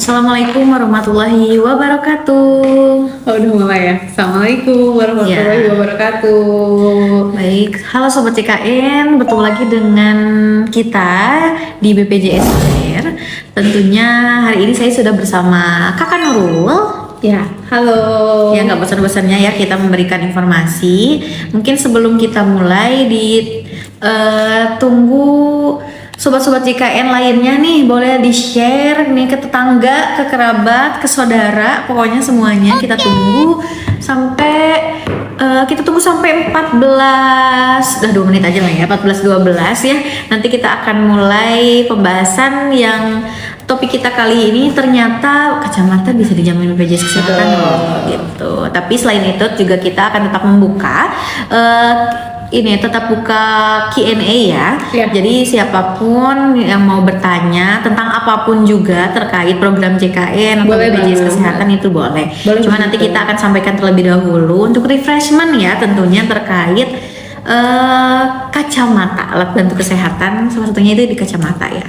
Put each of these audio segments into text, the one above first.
Assalamualaikum warahmatullahi wabarakatuh. Oh, udah mulai ya. Assalamualaikum warahmatullahi wabarakatuh. Baik, halo Sobat CKN, bertemu lagi dengan kita di BPJS Care. Tentunya hari ini saya sudah bersama Kakak Nurul. Ya, halo. Ya, nggak bosan-bosannya ya kita memberikan informasi. Mungkin sebelum kita mulai tunggu sobat-sobat JKN lainnya nih, boleh di-share nih ke tetangga, ke kerabat, ke saudara, pokoknya semuanya kita tunggu sampai 14, udah 2 menit aja lah ya, 14-12 ya. Nanti kita akan mulai pembahasan yang topik kita kali ini ternyata kacamata bisa dijamin BPJS Kesehatan loh, gitu. Tapi selain itu juga kita akan tetap membuka tetap buka Q&A ya. Jadi siapapun yang mau bertanya tentang apapun juga terkait program JKN atau BPJS Kesehatan itu boleh. Cuma nanti kita akan sampaikan terlebih dahulu untuk refreshment ya, tentunya terkait kacamata, alat bantu kesehatan, salah satunya itu di kacamata ya.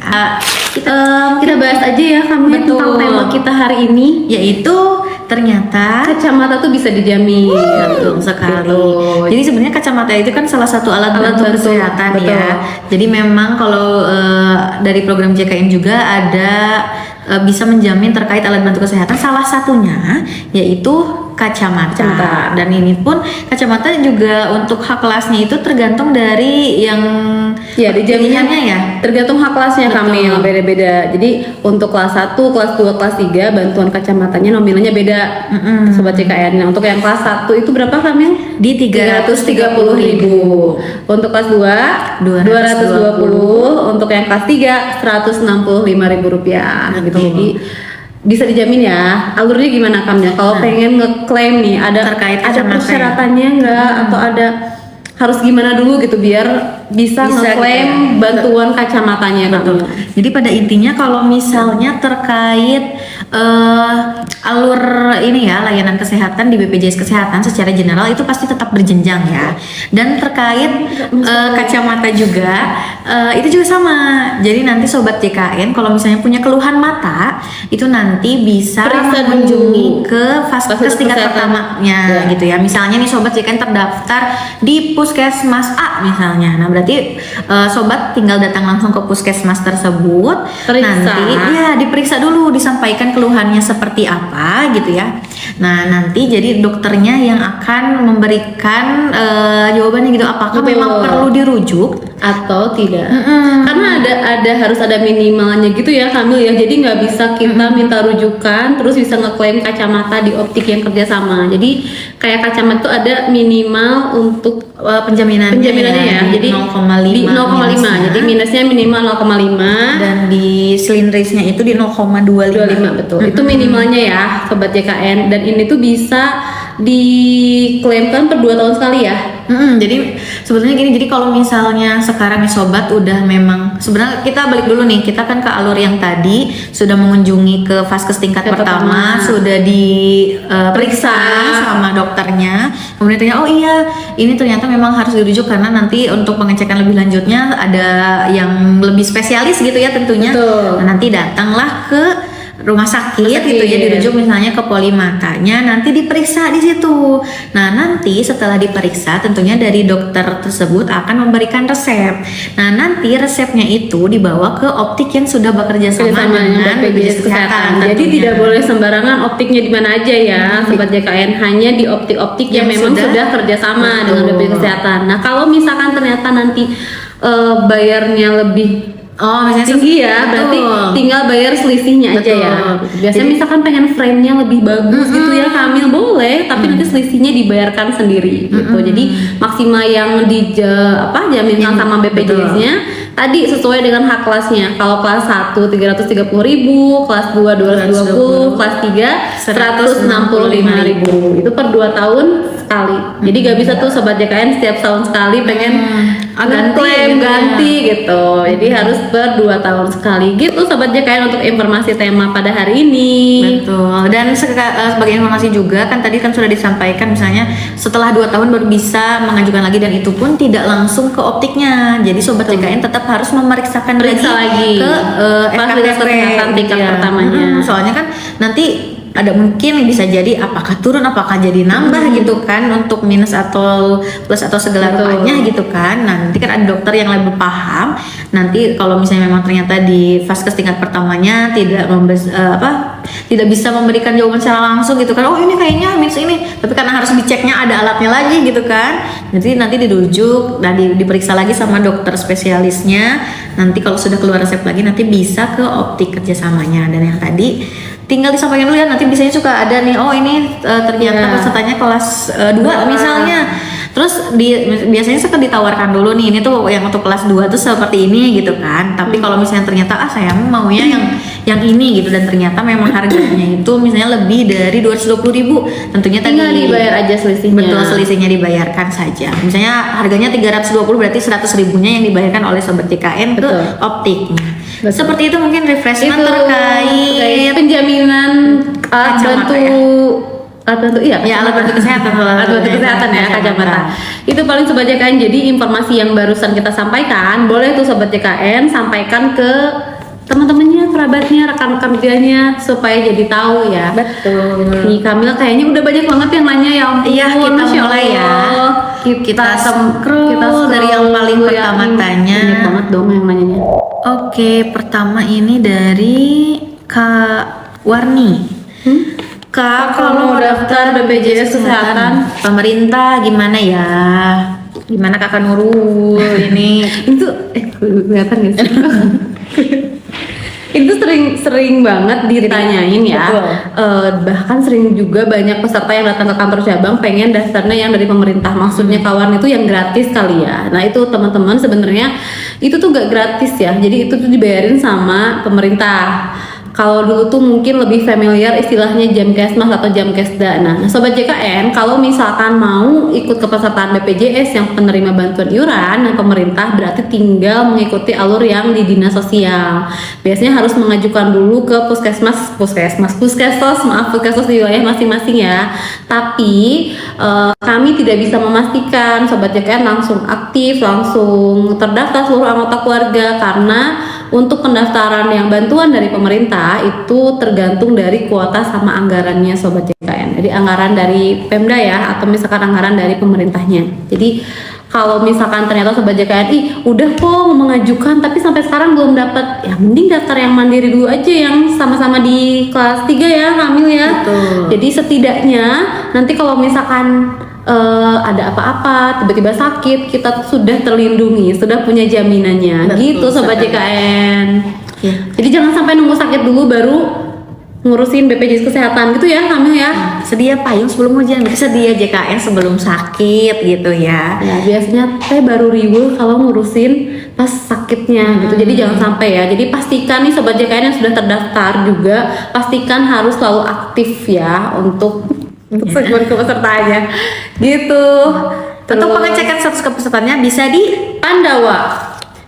Kita bahas aja ya kami tentang tema kita hari ini, yaitu ternyata kacamata tuh bisa dijamin. Betul sekali. Jadi sebenarnya kacamata itu kan salah satu alat bantu kesehatan ya. Jadi memang kalau dari program JKN juga ada bisa menjamin terkait alat bantu kesehatan, salah satunya yaitu kacamata. Dan ini pun kacamata juga untuk hak kelasnya itu tergantung dari yang dijaminannya ya. Tergantung hak kelasnya kami yang beda-beda. Jadi untuk kelas 1, kelas 2, kelas 3 bantuan kacamatanya nominalnya beda. Sobat CKN. Nah, untuk yang kelas 1 itu berapa kami? Di 330.000. Untuk kelas 2 220. Untuk yang kelas 3 165.000 rupiah gitu. Jadi bisa dijamin ya. Alurnya gimana Kamnya? Kalau pengen ngeklaim nih, ada persyaratannya enggak atau ada harus gimana dulu gitu biar bisa ngeklaim bantuan kacamatanya. Betul. Jadi pada intinya kalau misalnya terkait alur ini ya, layanan kesehatan di BPJS Kesehatan secara general itu pasti tetap berjenjang ya. Dan terkait kacamata juga itu juga sama. Jadi nanti sobat JKN kalau misalnya punya keluhan mata itu nanti bisa mengunjungi ke vaskes tingkat pertamanya gitu ya. Misalnya nih sobat JKN terdaftar di Puskesmas A misalnya. Nah, berarti sobat tinggal datang langsung ke puskesmas tersebut. Nanti ya diperiksa dulu, disampaikan keluhannya seperti apa gitu ya. Nah, nanti jadi dokternya yang akan memberikan jawabannya gitu, apakah memang perlu dirujuk atau tidak. Karena ada harus ada minimalnya gitu ya Kamil ya. Jadi nggak bisa kita minta rujukan terus bisa ngeklaim kacamata di optik yang kerjasama. Jadi kayak kacamata itu ada minimal untuk penjaminannya ya. Jadi 0,5. Jadi minusnya minimal 0,5 dan di cylindrisnya itu di 0,25. Betul. Itu minimalnya ya sobat JKN, dan ini tuh bisa diklaimkan per 2 tahun sekali ya. Jadi sebetulnya gini, jadi kalau misalnya sekarang nih sobat udah memang, sebenarnya kita balik dulu nih, kita kan ke alur yang tadi sudah mengunjungi ke vaskes tingkat pertama, sudah diperiksa sama dokternya, kemudian tanya, oh iya ini ternyata memang harus dirujuk karena nanti untuk pengecekan lebih lanjutnya ada yang lebih spesialis gitu ya tentunya. Nah, nanti datanglah ke rumah sakit gitu ya, dirujuk misalnya ke poli matanya, nanti diperiksa di situ. Nah, nanti setelah diperiksa tentunya dari dokter tersebut akan memberikan resep. Nah, nanti resepnya itu dibawa ke optik yang sudah bekerja sama dengan BPJS Kesehatan. Jadi tidak boleh sembarangan optiknya di mana aja ya, sobat JKN, hanya di optik-optik yang memang sudah kerjasama dengan BPJS Kesehatan. Nah, kalau misalkan ternyata nanti bayarnya lebih misalnya tinggi ya, berarti tinggal bayar selisihnya aja ya. Biasanya misalkan pengen frame-nya lebih bagus gitu ya Kamil, boleh, tapi nanti selisihnya dibayarkan sendiri gitu. Jadi maksimal yang jaminkan sama BPJS-nya tadi sesuai dengan hak kelasnya. Kalau kelas 1 330.000, kelas 2 220, kelas 3 165.000. Itu per 2 tahun sekali. Jadi gak bisa tuh sobat JKN setiap tahun sekali pengen ngeklaim ganti gitu. Jadi harus per 2 tahun sekali gitu Sobat JKN untuk informasi tema pada hari ini. Betul. Dan sebagai informasi juga kan tadi kan sudah disampaikan misalnya setelah 2 tahun baru bisa mengajukan lagi, dan itu pun tidak langsung ke optiknya. Jadi Sobat JKN tetap harus memeriksakan lagi ke fasilitas kesehatan tingkat pertamanya. Soalnya kan nanti ada mungkin bisa jadi apakah turun apakah jadi nambah gitu kan, untuk minus atau plus atau segala rupanya gitu kan. Nanti kan ada dokter yang lebih paham. Nanti kalau misalnya memang ternyata di vaskes tingkat pertamanya tidak bisa memberikan jawaban secara langsung gitu kan, oh ini kayaknya minus ini, tapi karena harus diceknya ada alatnya lagi gitu kan, nanti dirujuk dan diperiksa lagi sama dokter spesialisnya. Nanti kalau sudah keluar resep lagi nanti bisa ke optik kerjasamanya. Dan yang tadi tinggal disampaikan dulu ya, nanti biasanya suka ada nih, oh ini ternyata pesertanya kelas 2 misalnya. Terus biasanya suka ditawarkan dulu nih, ini tuh yang untuk kelas 2 tuh seperti ini gitu kan. Tapi kalau misalnya ternyata saya maunya yang ini gitu, dan ternyata memang harganya itu misalnya lebih dari 220.000, tentunya tinggal dibayar aja selisihnya. Betul, selisihnya dibayarkan saja. Misalnya harganya 320, berarti 100.000-nya yang dibayarkan oleh Sobat JKN ke optiknya. Seperti itu mungkin refreshment terkait penjaminan alat bantu kesehatan. Alat bantu kesehatan ya, kacamata. Itu paling Sobat JKN. Jadi informasi yang barusan kita sampaikan, boleh tuh Sobat JKN sampaikan ke teman-temannya, kerabatnya, rekan-rekan kerjanya supaya jadi tahu ya. Betul. Nih Kamil kayaknya udah banyak banget yang nanya ya. Iya, kita mulai ya. Kita scroll dari yang paling pertama tanya. Banyak banget dong yang nanyanya. Oke, pertama ini dari Kak Warni. Kak, kalau mau daftar BPJS Kesehatan pemerintah gimana ya? Gimana Kakak Nurul ini? Itu kelihatan gak sih? Itu sering banget ditanyain ya. Bahkan sering juga banyak peserta yang datang ke kantor cabang pengen daftarnya yang dari pemerintah. Maksudnya kawan itu yang gratis kali ya. Nah itu teman-teman sebenarnya itu tuh gak gratis ya. Jadi itu tuh dibayarin sama pemerintah. Kalau dulu tuh mungkin lebih familiar istilahnya Jamkesmas atau Jamkesda. Nah, Sobat JKN, kalau misalkan mau ikut kepesertaan BPJS yang penerima bantuan iuran yang pemerintah, berarti tinggal mengikuti alur yang di dinas sosial. Biasanya harus mengajukan dulu ke puskesmas di wilayah masing-masing ya. Tapi kami tidak bisa memastikan Sobat JKN langsung aktif, langsung terdaftar seluruh anggota keluarga, karena untuk pendaftaran yang bantuan dari pemerintah itu tergantung dari kuota sama anggarannya Sobat JKN. Jadi anggaran dari Pemda ya, atau misalkan anggaran dari pemerintahnya. Jadi kalau misalkan ternyata Sobat JKN udah kok mengajukan tapi sampai sekarang belum dapat, ya mending daftar yang mandiri dulu aja yang sama-sama di kelas 3 ya, Kamil ya. Betul. Jadi setidaknya nanti kalau misalkan ada apa-apa, tiba-tiba sakit, kita sudah terlindungi, sudah punya jaminannya. Betul, gitu Sobat JKN. Ya. Jadi jangan sampai nunggu sakit dulu baru ngurusin BPJS Kesehatan gitu ya, Kamil ya. Sedia payung sebelum ujian, sedia JKN sebelum sakit gitu ya. Ya biasanya saya baru riweuh kalau ngurusin pas sakitnya gitu. Jadi jangan sampai ya. Jadi pastikan nih Sobat JKN yang sudah terdaftar juga, pastikan harus selalu aktif ya untuk segmen kepesertaannya gitu. Untuk pengecekan status kepesertaannya bisa di Pandawa.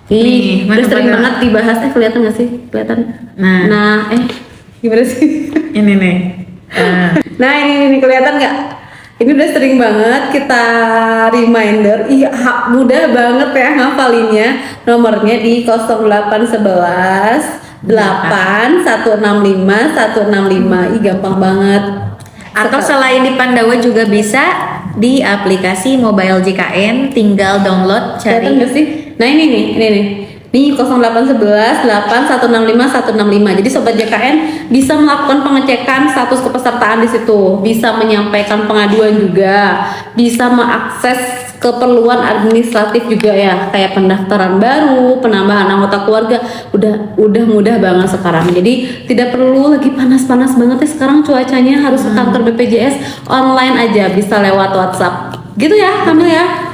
Nih, udah sering banget dibahas. Kelihatan nggak sih? Kelihatan. Nah, gimana sih? Ini nih. Nah ini kelihatan nggak? Ini udah sering banget kita reminder. Iya, mudah banget ya ngafalinnya. Nomornya di 0811 8 165 165. Ih, gampang banget. Atau selain di Pandawa juga bisa di aplikasi mobile JKN, tinggal download, cari. Kelihatan nggak sih? Nah ini nih. Nih 0811 8 165 165. Jadi Sobat JKN bisa melakukan pengecekan status kepesertaan di situ, bisa menyampaikan pengaduan juga, bisa mengakses keperluan administratif juga ya, kayak pendaftaran baru, penambahan anggota keluarga, udah mudah banget sekarang. Jadi tidak perlu lagi panas-panas banget ya sekarang cuacanya, harus ke kantor BPJS, online aja, bisa lewat WhatsApp. Gitu ya, Kamil ya.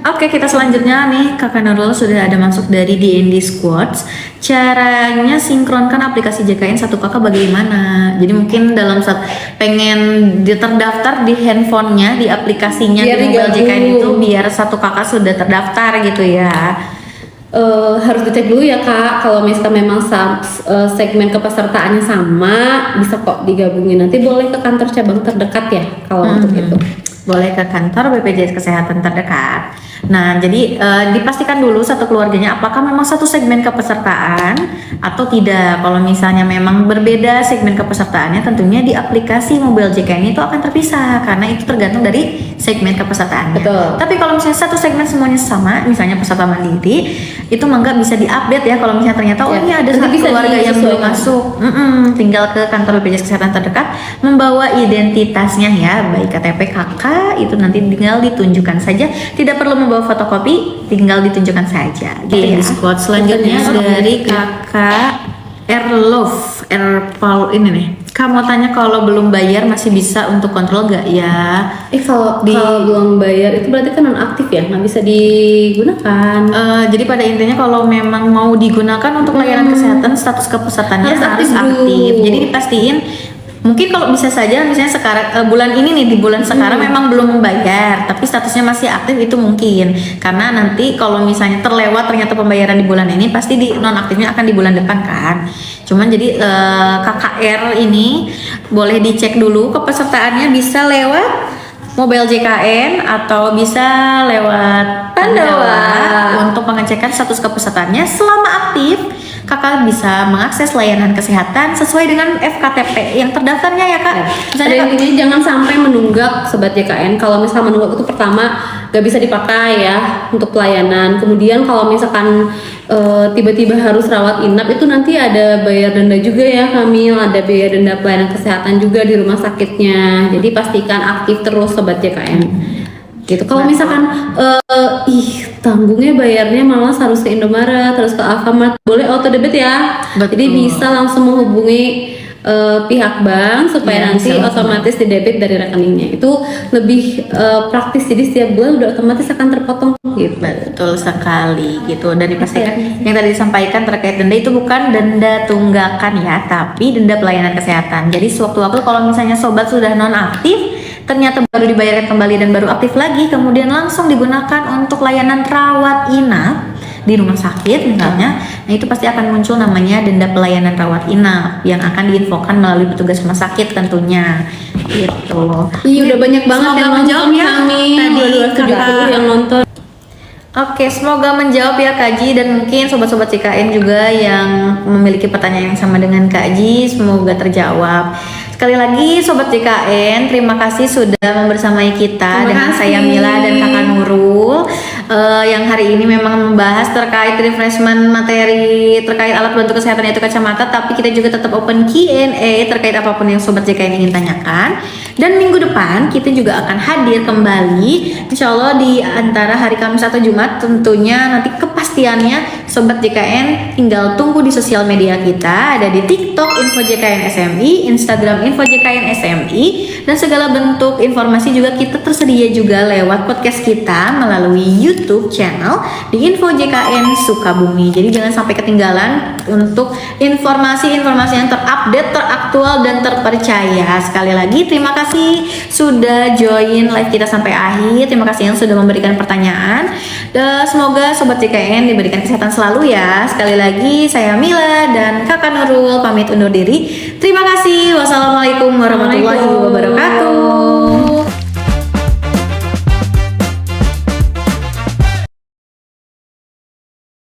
Oke, kita selanjutnya nih Kakak Nurul sudah ada masuk dari DND Squads. Caranya sinkronkan aplikasi JKN satu kakak bagaimana? Jadi mungkin dalam saat pengen terdaftar di handphonenya, di aplikasinya Biar di mobile digabung. JKN itu biar satu kakak sudah terdaftar gitu ya. Harus dicek dulu ya Kak, kalau misalkan memang segmen kepesertaannya sama, bisa kok digabungin. Nanti boleh ke kantor cabang terdekat ya kalau untuk itu. Boleh ke kantor BPJS Kesehatan terdekat. Nah, jadi dipastikan dulu satu keluarganya apakah memang satu segmen kepesertaan atau tidak. Kalau misalnya memang berbeda segmen kepesertaannya, tentunya di aplikasi mobile JKN itu akan terpisah karena itu tergantung dari segmen kepesertaannya. Betul. Tapi kalau misalnya satu segmen semuanya sama, misalnya peserta mandiri, itu mangga bisa diupdate ya. Kalau misalnya ternyata oh Ya, ini ada nanti satu bisa keluarga yang belum disesuaikan. masuk, tinggal ke kantor BPJS Kesehatan terdekat, membawa identitasnya ya, baik KTP KK itu nanti tinggal ditunjukkan saja, tidak perlu membawa fotokopi, tinggal ditunjukkan saja. Gitu ya. Squad selanjutnya dari kakak Erlove, Paul ini nih. Kamu mau tanya kalau belum bayar masih bisa untuk kontrol nggak ya? Kalau belum bayar itu berarti kan nonaktif ya, nggak bisa digunakan. Jadi pada intinya kalau memang mau digunakan untuk layanan kesehatan, status kepesertaannya Harus harus aktif dulu. aktif. Jadi dipastiin mungkin kalau bisa saja misalnya sekarang bulan ini nih di bulan sekarang memang belum membayar tapi statusnya masih aktif itu mungkin karena nanti kalau misalnya terlewat ternyata pembayaran di bulan ini pasti di nonaktifnya akan di bulan depan kan. Cuman jadi KKR ini boleh dicek dulu kepesertaannya bisa lewat mobile JKN atau bisa lewat Pandawa. untuk pengecekan status kepesertaannya selama aktif. Kakak bisa mengakses layanan kesehatan sesuai dengan FKTP yang terdaftarnya ya Kak. Ada intinya jangan sampai menunggak sobat JKN. Kalau misal menunggak itu pertama gak bisa dipakai ya untuk pelayanan. Kemudian kalau misalkan tiba-tiba harus rawat inap itu nanti ada bayar denda juga ya Kamil. Ada bayar denda pelayanan kesehatan juga di rumah sakitnya. Jadi pastikan aktif terus sobat JKN. Gitu. Kalau misalkan tanggungnya bayarnya malah harus ke Indomaret, terus ke Alfamart, boleh auto debit ya. Betul. Jadi bisa langsung menghubungi pihak bank supaya Iya, nanti bisa otomatis didebit dari rekeningnya. Itu lebih praktis. Jadi setiap bulan udah otomatis akan terpotong gitu. Betul sekali gitu dan dipastikan yang tadi disampaikan terkait denda itu bukan denda tunggakan ya tapi denda pelayanan kesehatan. Jadi sewaktu-waktu kalau misalnya sobat sudah nonaktif ternyata baru dibayarkan kembali dan baru aktif lagi kemudian langsung digunakan untuk layanan rawat inap di rumah sakit misalnya, nah itu pasti akan muncul namanya denda pelayanan rawat inap yang akan diinfokan melalui petugas rumah sakit tentunya gitu. Iya udah banyak banget Semoga yang menjawab nonton ya kami, tadi udah 270 kakak. yang nonton. Oke, semoga menjawab ya Kak Ji dan mungkin sobat-sobat CKN juga yang memiliki pertanyaan yang sama dengan Kak Ji, semoga terjawab. Sekali lagi Sobat JKN, terima kasih sudah membersamai kita Terima dengan kasih. saya Mila dan Kakak Nurul yang hari ini memang membahas terkait refreshment materi terkait alat bantu kesehatan yaitu kacamata, tapi kita juga tetap open Q&A terkait apapun yang Sobat JKN ingin tanyakan. Dan minggu depan kita juga akan hadir kembali insya Allah di antara hari Kamis atau Jumat. Tentunya nanti kepastiannya Sobat JKN tinggal tunggu di sosial media kita. Ada di TikTok Info JKN SMI, Instagram Info JKN SMI, dan segala bentuk informasi juga kita tersedia juga lewat podcast kita melalui YouTube channel di Info JKN Sukabumi. Jadi jangan sampai ketinggalan untuk informasi-informasi yang terupdate, teraktual, dan terpercaya. Sekali lagi terima kasih sudah join live kita sampai akhir. Terima kasih yang sudah memberikan pertanyaan. Dan semoga Sobat JKN diberikan kesehatan selalu ya. Sekali lagi saya Mila dan Kakak Nurul pamit undur diri. Terima kasih. Wassalamualaikum warahmatullahi wabarakatuh.